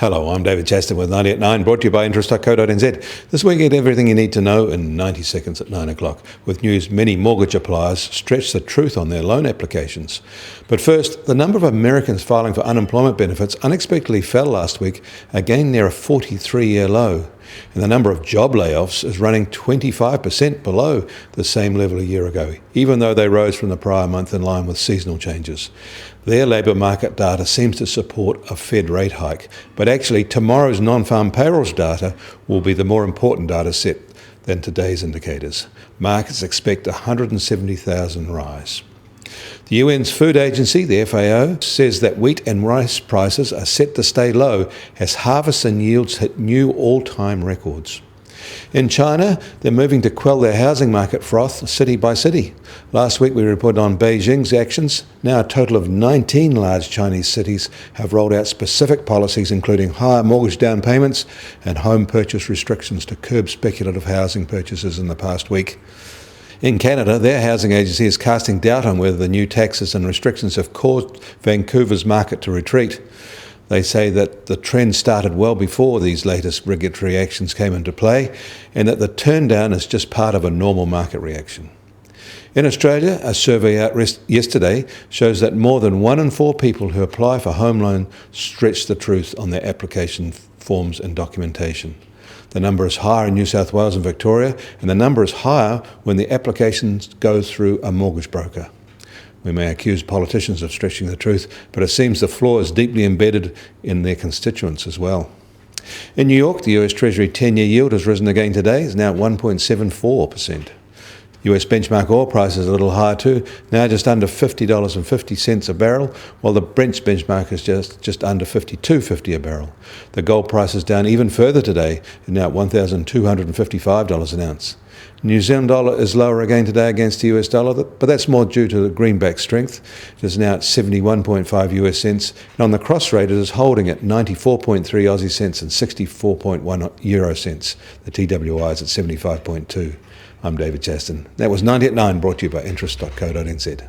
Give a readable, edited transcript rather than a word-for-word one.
Hello, I'm David Chaston with 90 at 9, brought to you by interest.co.nz. This week, get everything you need to know in 90 seconds at 9 o'clock. With news, many mortgage appliers stretch the truth on their loan applications. But first, the number of Americans filing for unemployment benefits unexpectedly fell last week, again near a 43-year low. And the number of job layoffs is running 25% below the same level a year ago, even though they rose from the prior month in line with seasonal changes. Their labour market data seems to support a Fed rate hike, but actually tomorrow's non-farm payrolls data will be the more important data set than today's indicators. Markets expect a 170,000 rise. The UN's food agency, the FAO, says that wheat and rice prices are set to stay low as harvests and yields hit new all-time records. In China, they're moving to quell their housing market froth city by city. Last week we reported on Beijing's actions. Now a total of 19 large Chinese cities have rolled out specific policies including higher mortgage down payments and home purchase restrictions to curb speculative housing purchases in the past week. In Canada, their housing agency is casting doubt on whether the new taxes and restrictions have caused Vancouver's market to retreat. They say that the trend started well before these latest regulatory actions came into play and that the turndown is just part of a normal market reaction. In Australia, a survey out yesterday shows that more than 1 in 4 people who apply for home loan stretch the truth on their application forms and documentation. The number is higher in New South Wales and Victoria, and the number is higher when the applications go through a mortgage broker. We may accuse politicians of stretching the truth, but it seems the flaw is deeply embedded in their constituents as well. In New York, the US Treasury 10-year yield has risen again today. It's now at 1.74%. US benchmark oil prices are a little higher too, now just under $50.50 a barrel, while the Brent benchmark is just under $52.50 a barrel. The gold price is down even further today, and now at $1,255 an ounce. New Zealand dollar is lower again today against the US dollar, but that's more due to the greenback strength. It is now at 71.5 US cents, and on the cross rate it is holding at 94.3 Aussie cents and 64.1 euro cents. The TWI is at 75.2. I'm David Chaston. That was 90 at 9, brought to you by interest.co.nz.